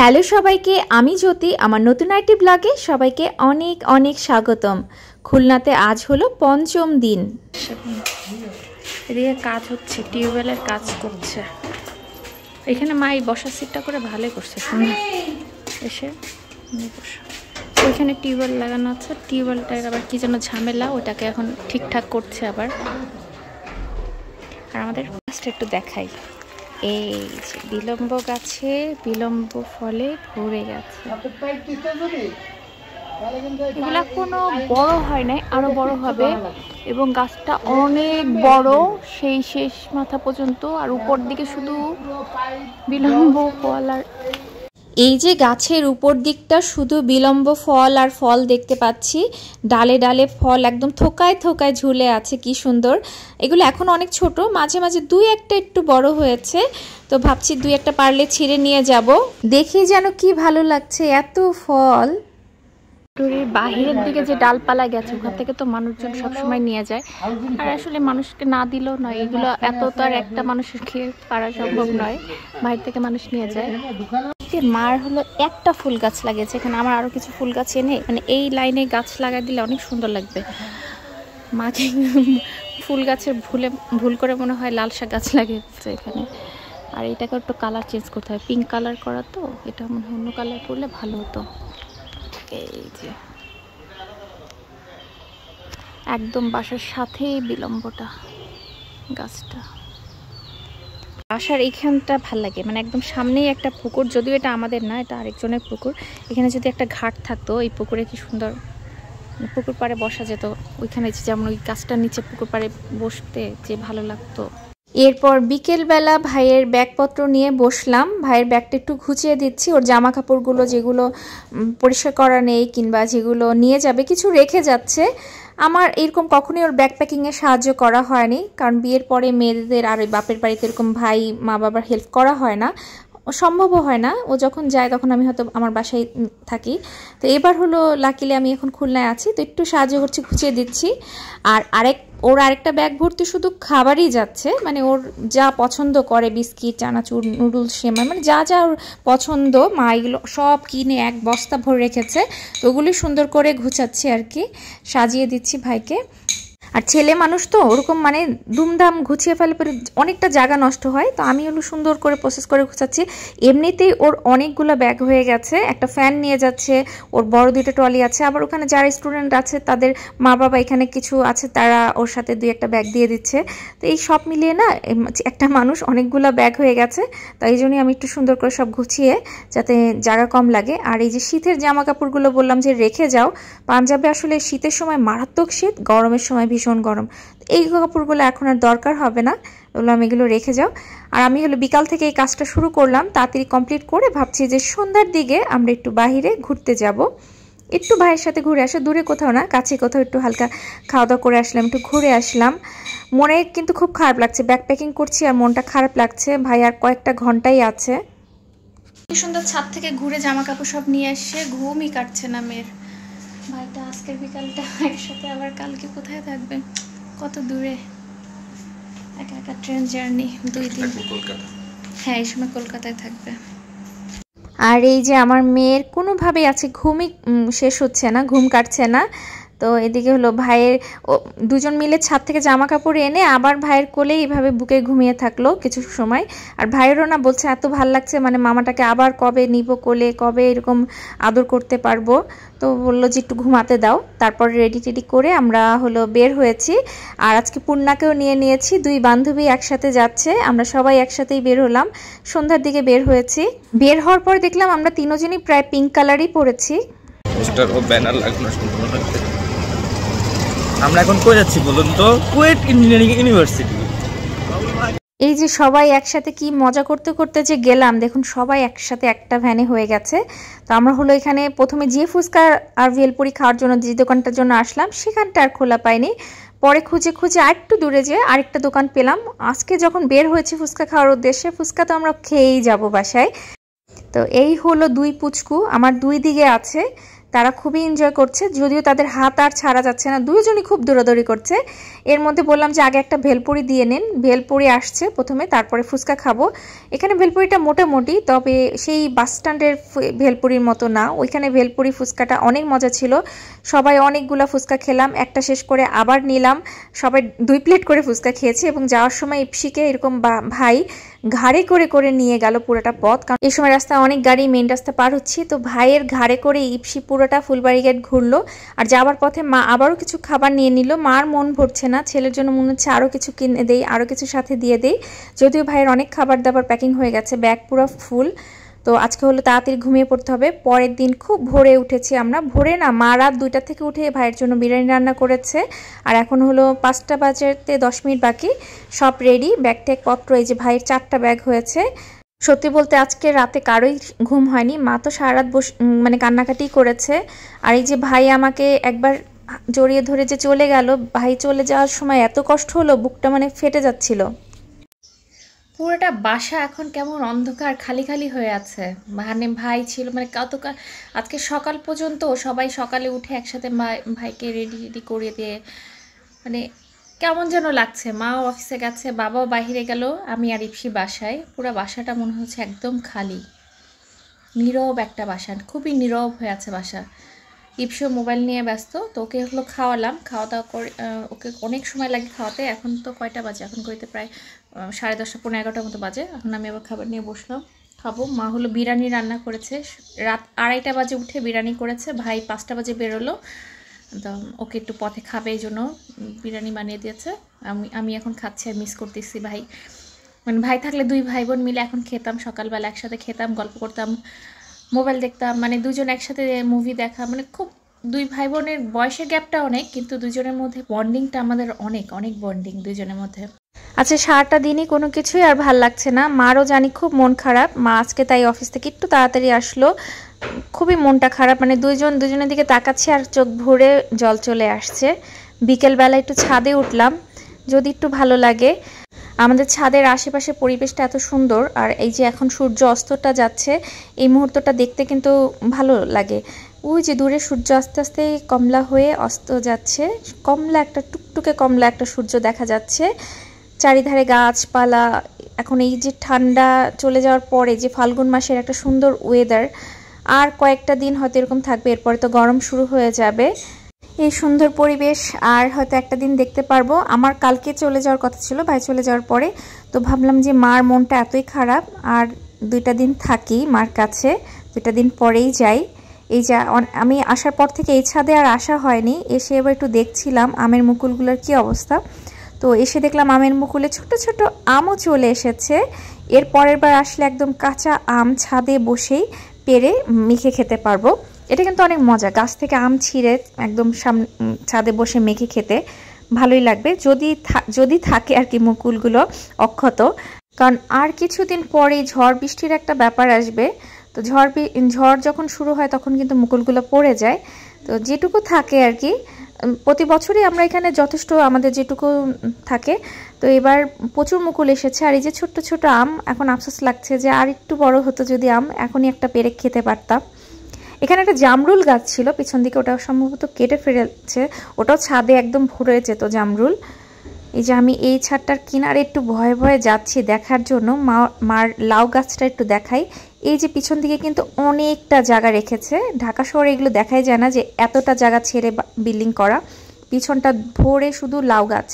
Hello সবাইকে, আমি জ্যোতি। আমার নতুন একটি ব্লগে সবাইকে অনেক অনেক স্বাগতম। খুলনাতে আজ হলো পঞ্চম দিন। এদিকে কাজ হচ্ছে, টিউবওয়েলের কাজ করছে। এখানে মা এই বসার সিটটা করে ভালোই করছে, সুন্দর এসে বসা। ওইখানে টিউবওয়েল লাগানো আছে, টিউবওয়েলটার আবার কি যেন ঝামেলা, ওটাকে এখন ঠিকঠাক করছে আবার। আর আমাদের গাছটা একটু দেখাই, এই যে বিলম্ব গাছে বিলম্ব ফলে ভরে গেছে। এগুলা কোনো বড় হয় নাই, আরো বড় হবে এবং গাছটা অনেক বড়, সেই শেষ মাথা পর্যন্ত। আর উপর দিকে শুধু বিলম্ব ফল। আর এই যে গাছের উপর দিকটা শুধু বিলম্ব ফল আর ফল দেখতে পাচ্ছি, ডালে ডালে ফল একদম থোকায় থোকায় ঝুলে আছে, কি সুন্দর। এগুলো এখন অনেক ছোট, মাঝে মাঝে দুই একটা একটু বড় হয়েছে, তো ভাবছি দুই একটা পারলে ছিঁড়ে নিয়ে যাব। দেখি যেন কি ভালো লাগছে, এত ফল। বাহিরের দিকে যে ডালপালা গেছে ওখান থেকে তো মানুষজন সবসময় নিয়ে যায়, আর আসলে মানুষকে না দিলেও নয়, এগুলো এত তো আর একটা মানুষের খেয়ে পারা সম্ভব নয়, বাইরে থেকে মানুষ নিয়ে যায়। মার হলো একটা ফুল গাছ লাগিয়েছে এখানে, আমার আরো কিছু ফুল গাছ এনে মানে এই লাইনে গাছ লাগাই দিলে অনেক সুন্দর লাগবে। মাকে ফুল গাছের ভুল করে মনে হয় লাল শাক গাছ লাগিয়েছে এখানে। আর এটাকে একটু কালার চেঞ্জ করতে হয়, পিঙ্ক কালার করা তো, এটা মনে হয় অন্য কালার করলে ভালো হতো। এই যে একদম বাসার সাথেই বিলম্বটা গাছটা। বাসার এইখানটা ভাল লাগে, মানে একদম সামনেই একটা পুকুর, যদিও এটা আমাদের না, এটা আরেকজনের পুকুর। এখানে যদি একটা ঘাট থাকতো, এই পুকুরে কি সুন্দর পুকুর পাড়ে বসা যেত। ওইখানে যেমন ওই গাছটার নিচে পুকুর পাড়ে বসতে যে ভালো লাগতো। এরপর বিকেলবেলা ভাইয়ের ব্যাগপত্র নিয়ে বসলাম। ভাইয়ের ব্যাগটা একটু ঘুচিয়ে দিচ্ছি, ওর জামা কাপড়গুলো যেগুলো পরিষ্কার করা নেই কিংবা যেগুলো নিয়ে যাবে, কিছু রেখে যাচ্ছে। আমার এরকম কখনোই ওর ব্যাগ প্যাকিংয়ে সাহায্য করা হয়নি, কারণ বিয়ের পরে মেয়েদের আর ওই বাপের বাড়িতে এরকম ভাই মা বাবার হেল্প করা হয় না, সম্ভবও হয় না। ও যখন যায় তখন আমি হয়তো আমার বাসায় থাকি। তো এবার হলো লাকিলে আমি এখন খুলনায় আছি, তো একটু সাহায্য করছি, ঘুচিয়ে দিচ্ছি। আর ওর আরেকটা ব্যাগ ভর্তি শুধু খাবারই যাচ্ছে, মানে ওর যা পছন্দ করে, বিস্কিট, চানাচুর, নুডলস, সেমাই, মানে যা যা ওর পছন্দ মা এগুলো সব কিনে এক বস্তা ভরে রেখেছে। তো ওগুলি সুন্দর করে গুছাচ্ছি আর কি, সাজিয়ে দিচ্ছি ভাইকে। আর ছেলে মানুষ তো ওরকম মানে দুমদাম গুছিয়ে ফেলে পরে অনেকটা জায়গা নষ্ট হয়, তো আমি হলো সুন্দর করে প্রসেস করে গুছাচ্ছি। এমনিতেই ওর অনেকগুলো ব্যাগ হয়ে গেছে, একটা ফ্যান নিয়ে যাচ্ছে, ওর বড় দুইটা ট্রলি আছে, আবার ওখানে যারা স্টুডেন্ট আছে তাদের মা বাবা এখানে কিছু আছে, তারা ওর সাথে দুই একটা ব্যাগ দিয়ে দিচ্ছে। তো এই সব মিলিয়ে না একটা মানুষ অনেকগুলো ব্যাগ হয়ে গেছে, তাই জন্যই আমি একটু সুন্দর করে সব গুছিয়ে, যাতে জায়গা কম লাগে। আর এই যে শীতের জামা কাপড়গুলো বললাম যে রেখে যাও, পাঞ্জাবে আসলে শীতের সময় মারাত্মক শীত, গরমের সময় ভীষণ গরম, এই কাপড়গুলো এখন আর দরকার হবে না, বললাম এগুলো রেখে যাও। আর আমি হলো বিকাল থেকে এই কাজটা শুরু করলাম, তাড়াতাড়ি কমপ্লিট করে ভাবছি যে সন্ধ্যার দিকে আমরা একটু বাহিরে ঘুরতে যাব, একটু ভাইয়ের সাথে ঘুরে আসা, দূরে কোথাও না, কাছে কোথাও একটু হালকা খাওয়া দাওয়া করে আসলাম, একটু ঘুরে আসলাম। মনে কিন্তু খুব খারাপ লাগছে, ব্যাগ প্যাকিং করছি আর মনটা খারাপ লাগছে। ভাই আর কয়েকটা ঘন্টাই আছে। সুন্দর ছাদ থেকে ঘুরে জামা কাপড় সব নিয়ে এসে ঘুমই কাটছে না মেয়ের। ভাইটা আজকের বিকালটা একসাথে, আবার কালকে কোথায় থাকবে, কত দূরে, একা একা ট্রেন জার্নি 2 দিন। হ্যাঁ, এই সময় কলকাতায় থাকবে। আর এই যে আমার মেয়ের কোনোভাবেই আছে ঘুমই শেষ হচ্ছে না, ঘুম কাটছে না। তো এদিকে হলো ভাইয়ের দুজন মিলে ছাদ থেকে জামা কাপড় এনে আবার ভাইয়ের কোলে এইভাবে বুকে ঘুমিয়ে থাকলো কিছু সময়। আর ভাইয়েরও না বলছে এত ভাল লাগছে, মানে মামাটাকে আবার কবে নিব কোলে, কবে এরকম আদর করতে পারবো। তো বললো যে একটু ঘুমাতে দাও। তারপর রেডি টেডি করে আমরা হলো বের হয়েছি। আর আজকে পূর্ণাকেও নিয়ে নিয়েছি, 2 বান্ধবী একসাথে যাচ্ছে, আমরা সবাই একসাথেই বের হলাম। সন্ধ্যার দিকে বের হয়েছি। বের হওয়ার পর দেখলাম আমরা তিনজনই প্রায় পিঙ্ক কালারই পরেছি। ব্যানার লাগানো সম্পূর্ণ হচ্ছে। আমরা এখন কই যাচ্ছি বলুন তো? KUET engineering university. এই যে সবাই একসাথে কি মজা করতে করতে যে গেলাম, দেখুন সবাই একসাথে একটা ভ্যানে হয়ে গেছে। তো আমরা হলো এখানে প্রথমে যে ফুচকা আর ভেলপুরি খাওয়ার জন্য যে দোকানটার জন্য আসলাম, সেখানটা আর খোলা পাইনি। পরে খুঁজে খুঁজে আরেকটু দূরে যেয়ে আরেকটা দোকান পেলাম। আজকে যখন বের হয়েছে ফুচকা খাওয়ার উদ্দেশ্যে, ফুচকা তো আমরা খেয়েই যাব বাসায়। তো এই হলো 2 পুচকু, আমার 2 দিকে আছে, তারা খুবই এনজয় করছে, যদিও তাদের হাত আর ছাড়া যাচ্ছে না, দুজনই খুব দৌড়াদৌড়ি করছে। এর মধ্যে বললাম যে আগে একটা ভেলপুরি দিয়ে নিন, ভেলপুরি আসছে প্রথমে, তারপরে ফুচকা খাবো। এখানে ভেলপুরিটা মোটামুটি, তবে সেই বাস স্ট্যান্ডের ভেলপুরির মতো না। ওইখানে ভেলপুরি ফুচকাটা অনেক মজা ছিল। সবাই অনেকগুলো ফুচকা খেলাম, একটা শেষ করে আবার নিলাম, সবাই 2 প্লেট করে ফুচকা খেয়েছি। এবং যাওয়ার সময় ইপসিকে এরকম ভাই ঘাড়ে করে করে নিয়ে গেল পুরোটা পথ, কারণ এই সময় রাস্তায় অনেক গাড়ি, মেন রাস্তা পার হচ্ছি। তো ভাইয়ের ঘাড়ে করে ইপসি পুরোটা ফুলবাড়ি গেট ঘুরলো। আর যাওয়ার পথে মা আবারও কিছু খাবার নিয়ে নিল। মার মন ভরছে না, ছেলের জন্য মনে হচ্ছে আরও কিছু কিনে দেই, আরও কিছু সাথে দিয়ে দেই। যদিও ভাইয়ের অনেক খাবার দাবার প্যাকিং হয়ে গেছে, ব্যাগ পুরো ফুল। তো আজকে হলো তাড়াতাড়ি ঘুমিয়ে পড়তে হবে। পরের দিন খুব ভোরে উঠেছি আমরা, ভোরে না, মা রাত 2টা থেকে উঠে ভাইয়ের জন্য বিরিয়ানি রান্না করেছে। আর এখন হলো 5টা বাজতে 10 মিনিট বাকি, সব রেডি, ব্যাগ ট্যাগ পত্র। এই যে ভাইয়ের 4টা ব্যাগ হয়েছে। সত্যি বলতে আজকে রাতে কারোই ঘুম হয়নি, মা তো সারা রাত মানে কান্নাকাটি করেছে। আর এই যে ভাই আমাকে একবার জড়িয়ে ধরে যে চলে গেল, ভাই চলে যাওয়ার সময় এত কষ্ট হলো, বুকটা মানে ফেটে যাচ্ছিল। পুরোটা বাসা এখন কেমন অন্ধকার, খালি খালি হয়ে আছে। মানে ভাই ছিল, মানে কতকাল, আজকে সকাল পর্যন্ত সবাই সকালে উঠে একসাথে ভাইকে রেডি করিয়ে দিয়ে, মানে কেমন যেন লাগছে। মাও অফিসে গেছে, বাবাও বাইরে গেল, আমি আর ইপসি বাসায়। পুরো বাসাটা মনে হচ্ছে একদম খালি, নীরব একটা বাসা, খুবই নীরব হয়ে আছে বাসা। ইপসিও মোবাইল নিয়ে ব্যস্ত। তো ওকে হলো খাওয়ালাম, খাওয়া দাওয়া করে, ওকে অনেক সময় লাগে খাওয়াতে। এখন তো কয়টা বাজে, এখন কইতে প্রায় 10:30 পৌনে 11টার মতো বাজে। এখন আমি আবার খাবার নিয়ে বসলাম, খাবো। মা হলো বিরিয়ানি রান্না করেছে, রাত 2:30 বাজে উঠে বিরিয়ানি করেছে। ভাই 5টা বাজে বেরোলো, তো ওকে একটু পথে খাবে এই জন্য বিরিয়ানি বানিয়ে দিয়েছে। আমি এখন খাচ্ছি, আর মিস করতেছি ভাই। মানে ভাই থাকলে 2 ভাই বোন মিলে এখন খেতাম, সকালবেলা একসাথে খেতাম, গল্প করতাম, মোবাইল দেখতাম, মানে দুজন একসাথে মুভি দেখা, মানে খুব 2 ভাই বোনের বয়সের গ্যাপটা অনেক, কিন্তু দুজনের মধ্যে বন্ডিংটা আমাদের অনেক অনেক বন্ডিং দুজনের মধ্যে। আচ্ছা, সারাটা দিনই কোনো কিছুই আর ভাল লাগছে না। মারও জানি খুব মন খারাপ, মা আজকে তাই অফিস থেকে একটু তাড়াতাড়ি আসলো। খুবই মনটা খারাপ, মানে দুজনের দিকে তাকাচ্ছি আর চোখ ভরে জল চলে আসছে। বিকেলবেলা একটু ছাদে উঠলাম, যদি একটু ভালো লাগে। আমাদের ছাদের আশেপাশে পরিবেশটা এত সুন্দর, আর এই যে এখন সূর্য অস্তটা যাচ্ছে, এই মুহূর্তটা দেখতে কিন্তু ভালো লাগে। ওই যে দূরে সূর্য আস্তে আস্তে কমলা হয়ে অস্ত যাচ্ছে, কমলা একটা টুকটুকে কমলা একটা সূর্য দেখা যাচ্ছে। চারিধারে গাছপালা। এখন এই যে ঠান্ডা চলে যাওয়ার পরে যে ফাল্গুন মাসের একটা সুন্দর ওয়েদার, আর কয়েকটা দিন হয়তো এরকম থাকবে, এরপরে তো গরম শুরু হয়ে যাবে। এই সুন্দর পরিবেশ আর হয়তো একটা দিন দেখতে পারবো। আমার কালকে চলে যাওয়ার কথা ছিল ভাই চলে যাওয়ার পরে, তো ভাবলাম যে মার মনটা এতই খারাপ, আর 2টা দিন থাকি মার কাছে, 2টা দিন পরেই যাই। এই যে আমি আসার পর থেকে এই ছাদে আর আসা হয়নি, এসে এবার একটু দেখছিলাম আমের মুকুলগুলোর কি অবস্থা। তো এসে দেখলাম আমের মুকুলে ছোট ছোট আমও চলে এসেছে। এর পরের বার আসলে একদম কাঁচা আম ছাদে বসেই পেরে মেখে খেতে পারবো। এটা কিন্তু অনেক মজা, গাছ থেকে আম ছিঁড়ে একদম ছাদে বসে মেখে খেতে ভালোই লাগবে, যদি থাকে আর কি মুকুলগুলো অক্ষত। কারণ আর কিছুদিন পরেই ঝড় বৃষ্টির একটা ব্যাপার আসবে, তো ঝড় যখন শুরু হয় তখন কিন্তু মুকুলগুলো পড়ে যায়। তো যেটুকু থাকে আর কি, প্রতি বছরই আমরা এখানে যথেষ্ট আমাদের যেটুকু থাকে। তো এবার প্রচুর মুকুল এসেছে, আর এই যে ছোট্ট ছোট আম, এখন আফসোস লাগছে যে আর একটু বড় হতো যদি আম, এখনই একটা পেরে খেতে পারতাম। এখানে একটা জামরুল গাছ ছিল পিছন দিকে, ওটা সম্ভবত কেটে ফেলেছে, ওটাও ছাদে একদম ভরে যেত জামরুল। এই যে আমি এই ছাদটার কিনারে একটু ভয়ে ভয়ে যাচ্ছি দেখার জন্য, মার লাউ গাছটা একটু দেখাই। এই যে পিছন দিকে কিন্তু অনেকটা জায়গা রেখেছে, ঢাকা শহরে এগুলো দেখাই যায় না যে এতটা জায়গা ছেড়ে বিল্ডিং করা, পিছনটা ভরে শুধু লাউ গাছ।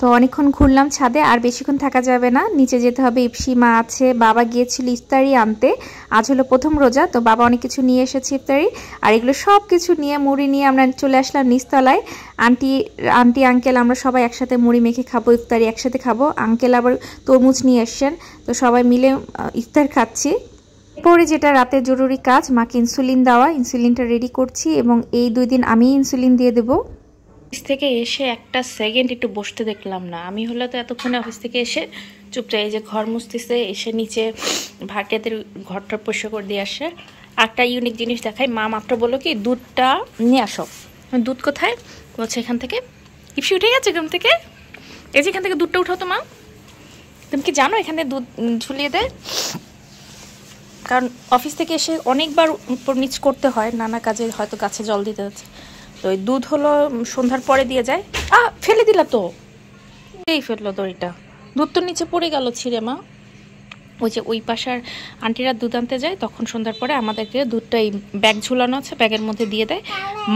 তো অনেকক্ষণ ঘুরলাম ছাদে, আর বেশিক্ষণ থাকা যাবে না, নিচে যেতে হবে। ইপসি মা আছে, বাবা গিয়েছিল ইফতারি আনতে, আজ হলো প্রথম রোজা, তো বাবা অনেক কিছু নিয়ে এসেছে ইফতারি, আর এগুলো সব কিছু নিয়ে মুড়ি নিয়ে আমরা চলে আসলাম নিচতলায়। আন্টি আঙ্কেল আমরা সবাই একসাথে মুড়ি মেখে খাবো, ইফতারি একসাথে খাবো। আঙ্কেল আবার তরমুজ নিয়ে এসছেন, তো সবাই মিলে ইফতার খাচ্ছি। এরপরে যেটা রাতের জরুরি কাজ, মাকে ইনসুলিন দেওয়া, ইনসুলিনটা রেডি করছি, এবং এই 2 দিন আমি ইনসুলিন দিয়ে দেবো। অফিস থেকে এসে একটা সেকেন্ড একটু বসতে দেখলাম না, আমি হলে তো এতক্ষণে অফিস থেকে এসে চুপচাপ এই যে ঘর মুছতেছে, এসে নিচে ভাটিয়াদের ঘরটা পরিষ্কার করে দিয়ে আসে। একটা ইউনিক জিনিস দেখাই, মা মাত্র বললো কি দুধটা নিয়ে আসো। দুধ কোথায় বলছে এখান থেকে। ইপসি উঠে গেছে এখান থেকে, এই যে এখান থেকে দুধটা উঠাও তো মা। তুমি কি জানো এখানে দুধ ঝুলিয়ে দেয়? কারণ অফিস থেকে এসে অনেকবার উপর নিচ করতে হয়, নানা কাজে, হয়তো গাছে জল দিতে হচ্ছে। তো ওই দুধ হলো সন্ধ্যার পরে দিয়ে যায়। ফেলে দিলা তো, এই ফেললো দড়িটা, দুধ তো নিচে পড়ে গেল ছিঁড়ে মা। ওই যে ওই পাশার আন্টিরা দুধ আনতে যায়, তখন সন্ধ্যার পরে আমাদেরকে দুধটা এই ব্যাগ ঝুলানো আছে, ব্যাগের মধ্যে দিয়ে দেয়।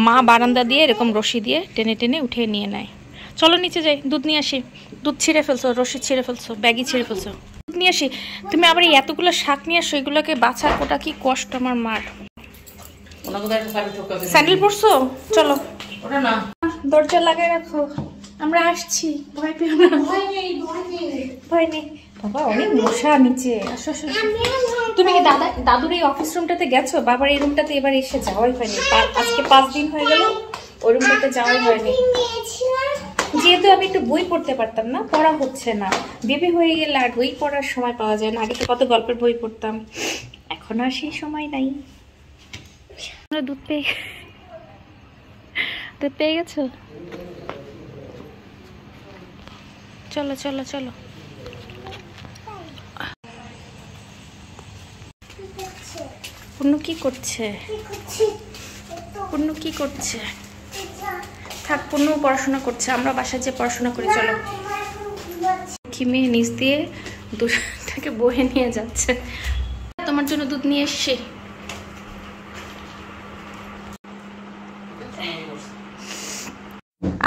মা বারান্দা দিয়ে এরকম রশি দিয়ে টেনে টেনে উঠিয়ে নিয়ে নেয়। চলো নিচে যাই, দুধ নিয়ে আসি। দুধ ছিঁড়ে ফেলছো, রশি ছিঁড়ে ফেলছো, ব্যাগই ছিঁড়ে ফেলছো, দুধ নিয়ে আসি। তুমি আবার এই এতগুলো শাক নিয়ে আসো, এগুলোকে বাছা কোটা কি কষ্ট আমার মার। স্যান্ডেল পরছো? চলো, ওটা না, দরজা লাগাই রাখো, আমরা আসছি, ভয় পেও না। ভয় নেই বাবা, অনেক মশা নিচে। আসো আসো। তুমি কি দাদুর এই অফিস রুমটাতে গেছো? বাবার এই রুমটাতে এবার এসে যাওয়াই হয়নি, আজকে 5 দিন হয়ে গেল ওই রুমটাতে যাওয়াই হয়নি। যেহেতু আমি একটু বই পড়তে পারতাম না, পড়া হচ্ছে না, বেবি হয়ে গেলে আর বই পড়ার সময় পাওয়া যায় না। আগে তো কত গল্পের বই পড়তাম, এখন আর সেই সময় নাই। দুধ পেয়ে গেছো? চলো চলো চলো। পূর্ণ কি করছে? পূর্ণ কি করছে? থাক, পূর্ণ পড়াশোনা করছে, আমরা বাসায় যে পড়াশোনা করি। চলো। খিমে নিচ দিয়ে দুধটাকে বয়ে নিয়ে যাচ্ছে। তোমার জন্য দুধ নিয়ে এসছি।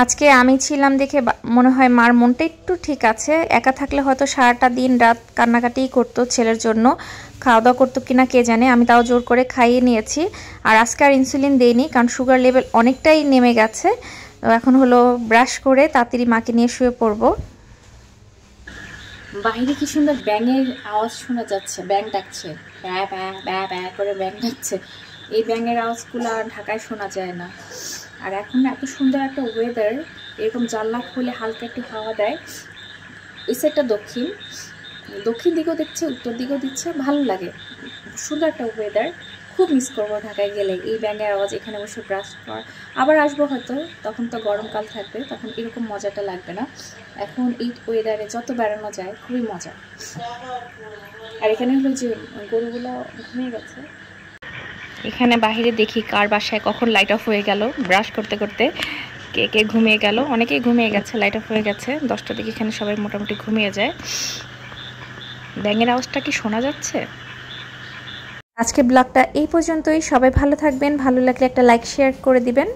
আজকে আমি ছিলাম দেখে মনে হয় মার মনটা একটু ঠিক আছে। একা থাকলে হয়তো সারাটা দিন রাত কান্নাকাটিই করতো ছেলের জন্য, খাওয়া দাওয়া করতো কিনা কে জানে। আমি তাও জোর করে খাইয়ে নিয়েছি। আর আজকে আর ইনসুলিন দেইনি, কারণ সুগার লেভেল অনেকটাই নেমে গেছে। এখন হলো ব্রাশ করে তাড়াতাড়ি মাকে নিয়ে শুয়ে পড়বো। বাইরে কি সুন্দর ব্যাঙের আওয়াজ শোনা যাচ্ছে, ব্যাঙ ডাকছে, ব্যাঁ ব্যাঁ ব্যাঁ ব্যাঁ করে ব্যাঙ ডাকছে। এই ব্যাঙের আওয়াজগুলো আর ঢাকায় শোনা যায় না। আর এখন এত সুন্দর একটা ওয়েদার, এরকম জানলা খুলে হালকা একটু হাওয়া দেয়। এই সাইডটা দক্ষিণ দিকেও দেখছে, উত্তর দিকেও দিচ্ছে, ভালো লাগে, সুন্দর একটা ওয়েদার। খুব মিস করবো ঢাকায় গেলে এই ব্যাঙের আওয়াজ, এখানে বসে ব্রাশ করা। আবার আসবো হয়তো, তখন তো গরমকাল থাকবে, তখন এরকম মজাটা লাগবে না। এখন এই ওয়েদারে যত বেড়ানো যায় খুবই মজা। আর এখানে হলো যে গরুগুলো ঘুমিয়ে গেছে। এখানে বাইরে দেখি কার বাসায় কখন লাইট অফ হয়ে গেল, ব্রাশ করতে করতে কে কে ঘুমিয়ে গেল। অনেকেই ঘুমিয়ে গেছে, লাইট অফ হয়ে গেছে 10টার দিকে। এখানে সবাই মোটামুটি ঘুমিয়ে যায়। ব্যাঙের আওয়াজটা কি শোনা যাচ্ছে? আজকে ব্লগটা এই পর্যন্তই। সবাই ভালো থাকবেন, ভালো লাগলে একটা লাইক শেয়ার করে দিবেন।